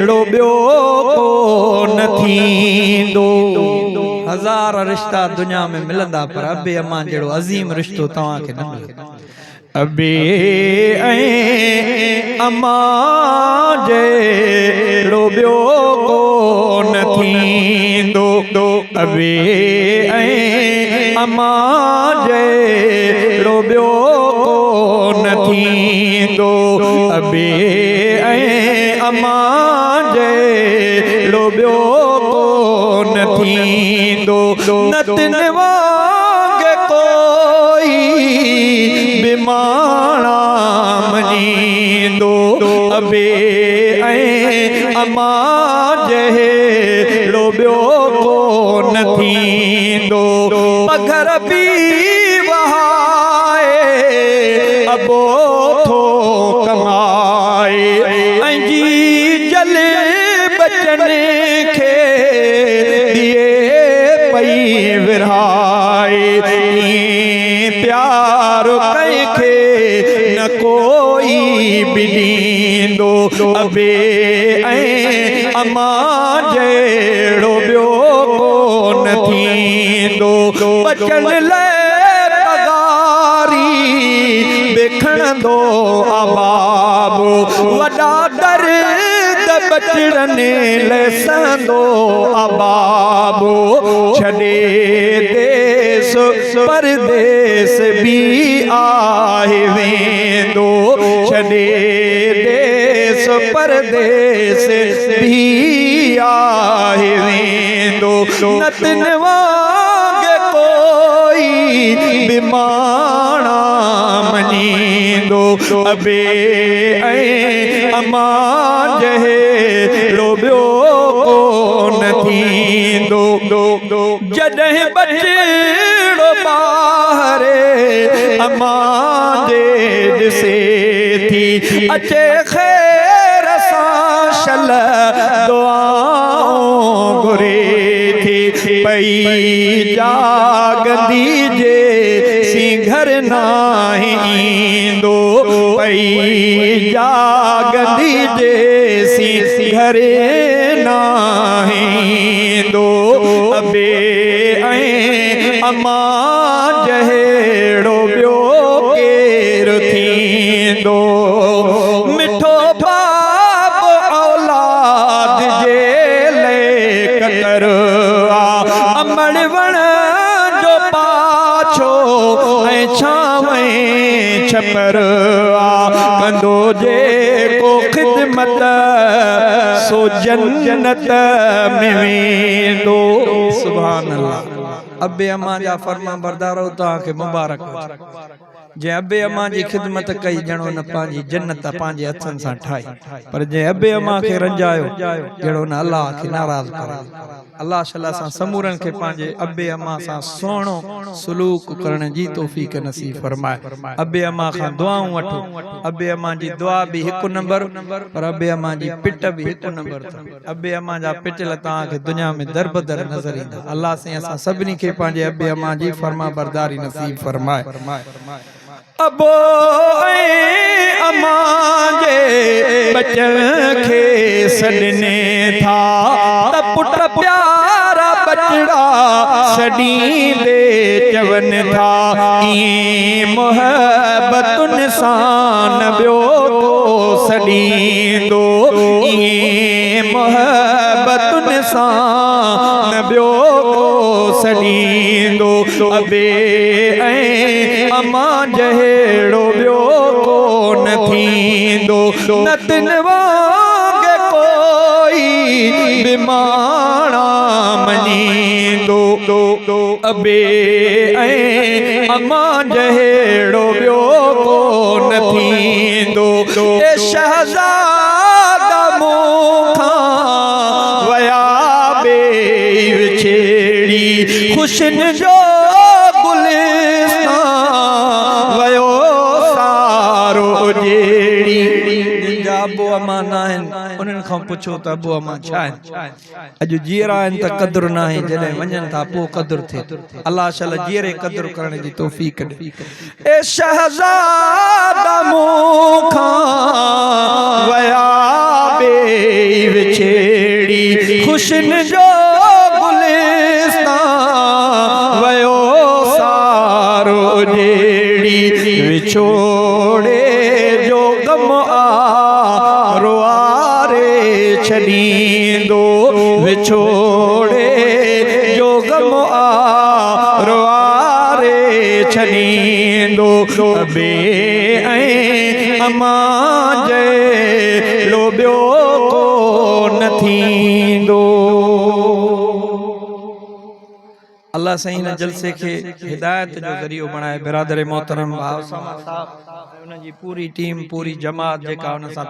ॿियो को न थींदो। हज़ार रिश्ता दुनिया में मिलंदा पर अबे अम्मा जहिड़ो अज़ीम रिश्तो तव्हांखे न मिलंदो। अबे ऐं अम्मा जहिड़ो ॿियो को न थींदो। अबे ऐं अम्मा जहिड़ो ॿियो को न थींदो। अबे ऐं अम्मा जहिड़ो ॿियो को न थींदो। न तिन वांगे कोई बिमाणा मञींदो। अबे ऐं अम्मा जहिड़ो ॿियो को न थींदो। पघर बि वहाए अबो थो कमाए ऐं जी जल बचने खे दिए पई विरहाए। प्यार कंहिंखे न कोई बि ॾींदो। अबे ऐं अम्मा जहिड़ो ॿियो को न थींदो। बचन लाइ पगारी बिखणंदो अबाब वॾा दर्द बचड़नि लसंदो अबाब। छॾे देश परदेस बि आहे वेंदो। छॾे देश परदेस बि आहे वेंदो। न तिन वांगे कोई बिमाणा मञींदो। अबे ऐं अम्मा जहिड़ो ॿियो को न थींदो। जॾहिं बचड़ो ॿाहिरि अम्मा जे ॾिसे थी अचे ख़ैर सां शल दुआऊं घुरे थी। पई जागंदी जे सी घर नाहे ईंदो। पई जागंदी जे सी घर नाहे ईंदो। अबे ऐं अम्मा जहिड़ो ॿियो केरु थींदो। मिठो बाप औलाद जे लाइ कतर अमड़ वण जो पाछो ऐं छांव छपर कंदो जेको ख़िदमत सो जन्नत में वेंदो। सुभान अल्लाह। अबे अम्मा जा फर्मा बरदारो तव्हांखे मुबारक। जंहिं अबे अम्मा जी ख़िदमत कई ॼणो न पंहिंजी जन्नत पंहिंजे हथनि सां ठाही। पर जंहिं अबे अम्मा खे रंजायो ॼणो न अल्लाह खे नाराज़ करे। अल्लाह शला सां समूरनि खे पंहिंजे अबे अम्मा सां सुहिणो सलूक करण जी तौफ़ीक़ नसीब फरमाए। अबे अम्मा खां दुआऊं वठो। अबे अम्मा जी दुआ बि हिकु नंबर पर अबे अम्मा जी पिट बि हिकु नंबर अथव। अबे अम्मा जा पिटल तव्हांखे दुनिया में दर बदर नज़र ईंदा। अल्लाह से असां सभिनी खे पंहिंजे अबे अम्मा जी फर्मा बरदारी नसीब फरमाए। अबो ऐं अम्मा जे बचन खे सॾने था त पुट प्यारा बचड़ा सॾींदे चवनि था। ईअं मोहबतुनि सां न ॿियो को सॾींदो। ईअं मोहबतुनि सां न ॿियो को सॾींदो। अबे ऐं अम्मा जहिड़ो ॿियो को न थींदो। न तिन वांगे कोई बिमाणा मञींदो। अबे ऐं अम्मा जहिड़ो ॿियो को न थींदो। ए शहज़ादा मूंखां वया बे विछेड़ी ख़ुशियुनि जो अबो अम्मा न आहिनि उन्हनि खां पुछो त अबो अम्मा छा आहिनि। अॼु जीअरा आहिनि त क़दुरु न आहे। जॾहिं वञनि था पोइ क़दुरु थिए। अल्लाह शल जीअरे क़दुरु करण जी तौफ़ीक़ ॾे। ए शहज़ादा मूंखां वया बे इश्न जो गुलिस्तान वयो सारो जेड़ी विछोड़े जो गम आरो आरे छॾींदो विछोड़े जो गम आरो आरे छॾींदो अबे ऐं अमां जहिड़ो ॿियो को न थींदो। अल्लाह साईं हिन जलसे खे हिदायत जो ज़रियो बणाए। बिरादर मोहतरम भाउ साहब उन जी पूरी टीम पूरी जमात जेका उन सां